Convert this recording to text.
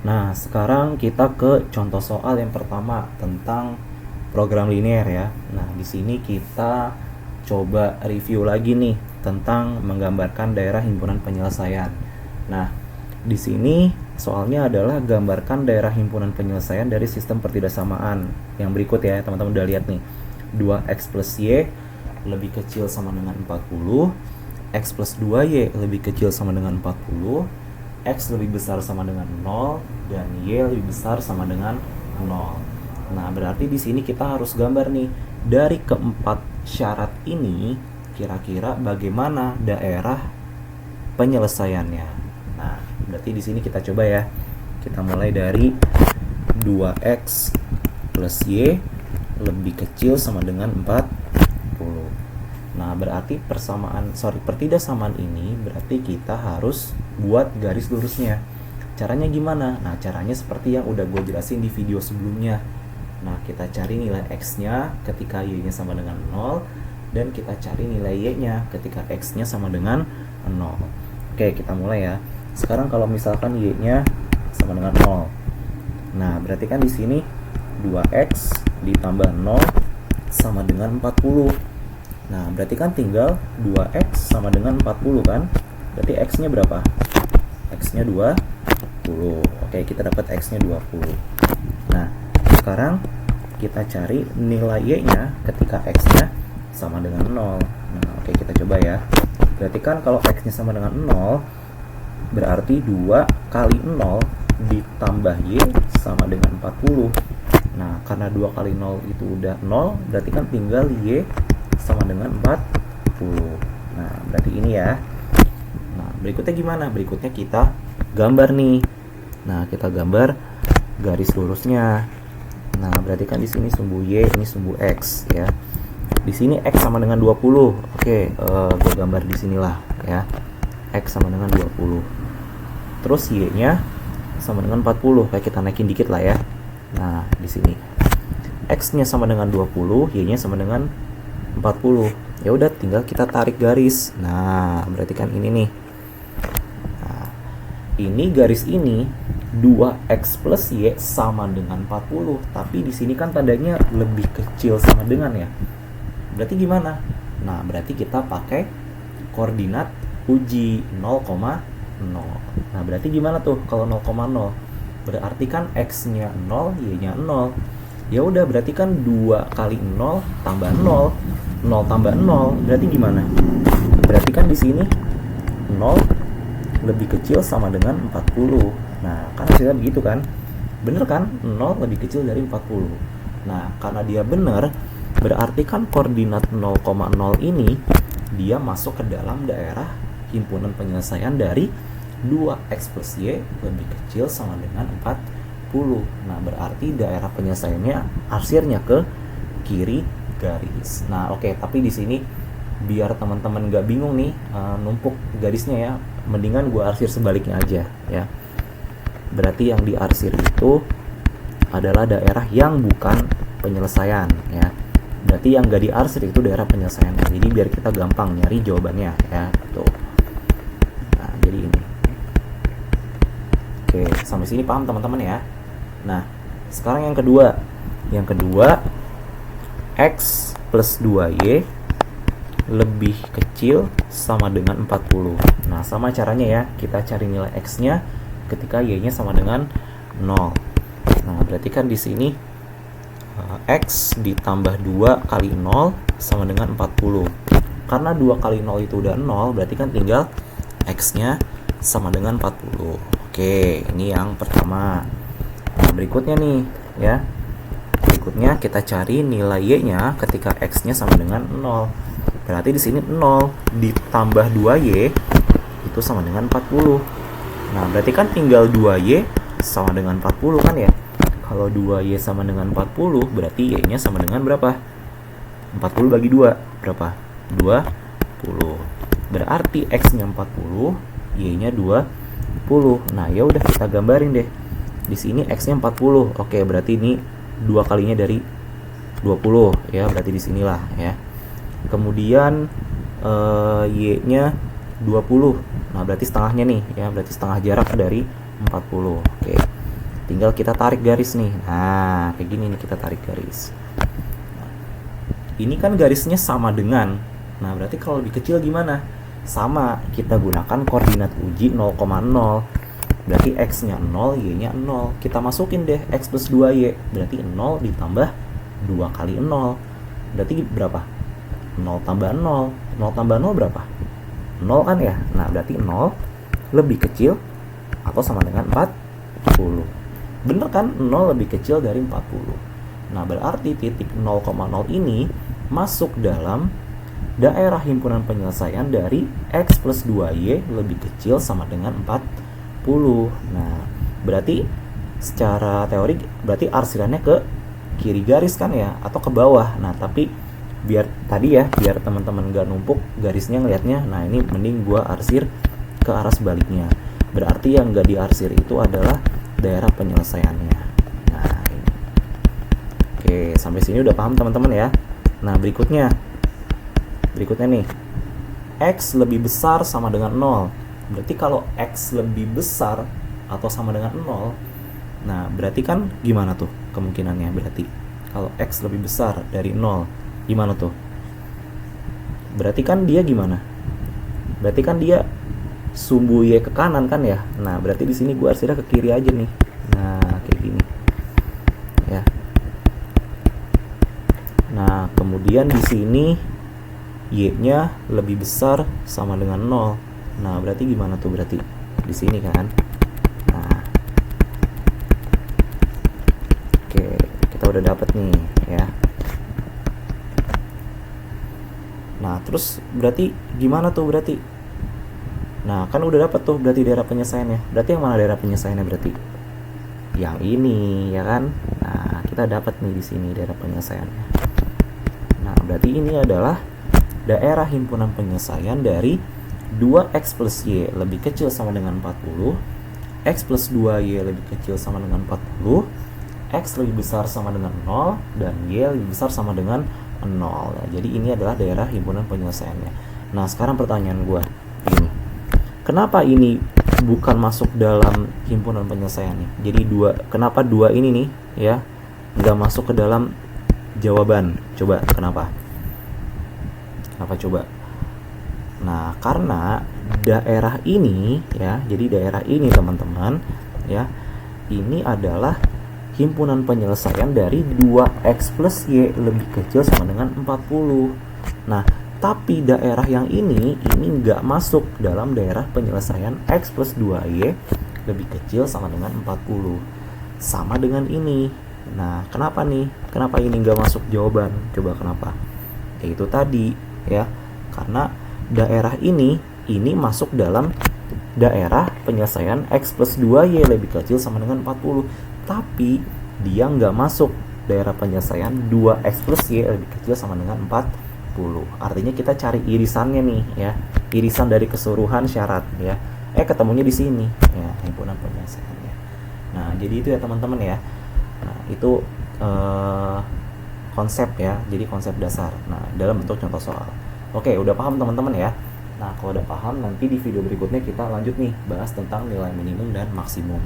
Nah, sekarang kita ke contoh soal yang pertama tentang program linear ya. Nah, di sini kita coba review lagi nih tentang menggambarkan daerah himpunan penyelesaian. Nah, di sini soalnya adalah gambarkan daerah himpunan penyelesaian dari sistem pertidaksamaan. Yang berikut ya, teman-teman udah lihat nih. 2x plus y lebih kecil sama dengan 40, x plus 2y lebih kecil sama dengan 40, x lebih besar sama dengan 0, dan y lebih besar sama dengan 0. Nah, berarti di sini kita harus gambar nih, dari keempat syarat ini kira-kira bagaimana daerah penyelesaiannya. Nah, berarti di sini kita coba ya. Kita mulai dari 2x plus y lebih kecil sama dengan 40. Nah, berarti pertidaksamaan ini berarti kita harus buat garis lurusnya. Caranya gimana? Nah, caranya seperti yang udah gue jelasin di video sebelumnya. Nah, kita cari nilai x-nya ketika y-nya sama dengan 0, dan kita cari nilai y-nya ketika x-nya sama dengan 0. Oke, kita mulai ya. Sekarang kalau misalkan y-nya sama dengan 0. Nah, berarti kan di sini 2x ditambah 0 sama dengan 40. Nah, berarti kan tinggal 2x sama dengan 40 kan? Berarti x-nya berapa? X-nya 20. Oke, kita dapat x-nya 20. Nah, sekarang kita cari nilai y-nya ketika x-nya sama dengan 0. Nah, oke, kita coba ya. Berarti kan kalau x-nya sama dengan 0, berarti 2 kali 0 ditambah y sama dengan 40. Nah, karena 2 kali 0 itu udah 0, berarti kan tinggal y sama dengan 40. Nah, berarti ini ya. Nah, berikutnya gimana? Berikutnya kita gambar nih. Nah, kita gambar garis lurusnya. Nah, berarti kan di sini sumbu y, ini sumbu x ya. Di sini x sama dengan 20. Oke, gue gambar di sinilah ya. X sama dengan 20. Terus y-nya sama dengan 40. Kayak kita naikin dikit lah ya. Nah, di sini x-nya sama dengan 20, y-nya sama dengan 40. Ya udah, tinggal kita tarik garis. Nah, berarti kan ini nih. Nah, ini garis ini 2x plus y sama dengan 40, tapi di sini kan tandanya lebih kecil sama dengan ya. Berarti gimana? Nah, berarti kita pakai koordinat uji 0,0. Nah, berarti gimana tuh kalau 0,0? Berarti kan x-nya 0, y-nya 0. Ya udah, berarti kan 2 kali 0 tambah 0. 0 tambah 0 berarti gimana? Berarti kan di sini 0 lebih kecil sama dengan 40. Nah, kan hasilnya begitu kan? Bener kan? 0 lebih kecil dari 40. Nah, karena dia bener, berarti kan koordinat 0,0 ini dia masuk ke dalam daerah himpunan penyelesaian dari 2x plus y lebih kecil sama dengan 40. Nah, berarti daerah penyelesaiannya arsirnya ke kiri garis. Nah, oke, tapi di sini biar teman-teman gak bingung nih numpuk garisnya ya, mendingan gue arsir sebaliknya aja ya. Berarti yang diarsir itu adalah daerah yang bukan penyelesaian ya. Berarti yang gak diarsir itu daerah penyelesaian. Jadi biar kita gampang nyari jawabannya ya. Tuh. Nah, jadi ini. Oke, sampai sini paham teman-teman ya. Nah, sekarang yang kedua. Yang kedua, x plus 2y lebih kecil sama dengan 40. Nah, sama caranya ya. Kita cari nilai x-nya ketika y-nya sama dengan 0. Nah, berarti kan di sini x ditambah 2 kali 0 sama dengan 40. Karena 2 kali 0 itu udah 0, berarti kan tinggal x-nya sama dengan 40. Oke, ini yang pertama. Nah, berikutnya nih ya. Berikutnya kita cari nilai y-nya ketika x-nya sama dengan 0. Berarti di sini 0 ditambah 2y itu sama dengan 40. Nah, berarti kan tinggal 2y sama dengan 40 kan ya. Kalau 2y sama dengan 40, berarti y-nya sama dengan berapa? 40 bagi 2, berapa? 20. Berarti x-nya 40, y-nya 20. Nah, ya udah kita gambarin deh. Di sini x-nya 40. Oke, berarti ini 2 kalinya dari 20 ya, berarti di sinilah ya. Kemudian y-nya 20. Nah, berarti setengahnya nih ya, berarti setengah jarak dari 40. Oke. tinggal kita tarik garis nih. Nah, kayak gini nih, kita tarik garis. Nah, ini kan garisnya sama dengan, nah berarti kalau lebih kecil gimana? Sama, kita gunakan koordinat uji 0,0. Berarti x-nya 0, y-nya 0. Kita masukin deh x plus 2y. Berarti 0 ditambah 2 kali 0. Berarti berapa? 0 tambah 0. 0 tambah 0 berapa? 0 kan ya? Nah, berarti 0 lebih kecil atau sama dengan 40. Bener kan? 0 lebih kecil dari 40. Nah, berarti titik 0,0 ini masuk dalam daerah himpunan penyelesaian dari x plus 2y lebih kecil sama dengan 40. Nah, berarti secara teori berarti arsirannya ke kiri garis kan ya, atau ke bawah. Nah, tapi biar tadi ya, biar teman-teman gak numpuk garisnya ngelihatnya. Nah, ini mending gua arsir ke arah sebaliknya. Berarti yang gak diarsir itu adalah daerah penyelesaiannya. Nah, ini. Oke, sampai sini udah paham teman-teman ya. Nah, berikutnya nih, x lebih besar sama dengan 0. Berarti kalau x lebih besar atau sama dengan 0, nah berarti kan gimana tuh kemungkinannya? Berarti kalau x lebih besar dari 0, gimana tuh? Berarti kan dia gimana? Berarti kan dia sumbu y ke kanan kan ya? Nah, berarti di sini gue arsirnya ke kiri aja nih. Nah, kayak gini. Ya. Nah, kemudian di sini y-nya lebih besar sama dengan 0. Nah, berarti gimana tuh? Berarti di sini kan. Nah. Oke, kita udah dapet nih ya. Nah, terus berarti gimana tuh berarti? Nah, kan udah dapet tuh berarti daerah penyelesaiannya. Berarti yang mana daerah penyelesaiannya berarti? Yang ini, ya kan? Nah, kita dapat nih di sini daerah penyelesaiannya. Nah, berarti ini adalah daerah himpunan penyelesaian dari 2x plus y lebih kecil sama dengan 40, x plus 2y lebih kecil sama dengan 40, x lebih besar sama dengan 0, dan y lebih besar sama dengan 0. Nah, jadi ini adalah daerah himpunan penyelesaiannya. Nah, sekarang pertanyaan gue ini, kenapa ini bukan masuk dalam himpunan penyelesaiannya? Jadi kenapa 2 ini nih ya nggak masuk ke dalam jawaban? Coba kenapa? Kenapa coba? Nah, karena daerah ini ya, jadi daerah ini teman-teman ya, ini adalah himpunan penyelesaian dari 2x plus y lebih kecil sama dengan 40. Nah, tapi daerah yang ini nggak masuk dalam daerah penyelesaian x plus 2y lebih kecil sama dengan 40. Sama dengan ini. Nah, kenapa nih? Kenapa ini nggak masuk jawaban? Coba kenapa? Itu tadi ya, karena daerah ini masuk dalam daerah penyelesaian x plus 2y lebih kecil sama dengan 40, tapi dia nggak masuk daerah penyelesaian 2x plus y lebih kecil sama dengan 40. Artinya kita cari irisannya nih ya, irisan dari keseluruhan syarat ya. Ketemunya di sini ya, himpunan penyelesaiannya. Nah, jadi itu ya teman-teman ya. Nah, itu konsep ya, jadi konsep dasar. Nah, dalam bentuk contoh soal. Oke, udah paham teman-teman ya? Nah, kalau udah paham, nanti di video berikutnya kita lanjut nih bahas tentang nilai minimum dan maksimum.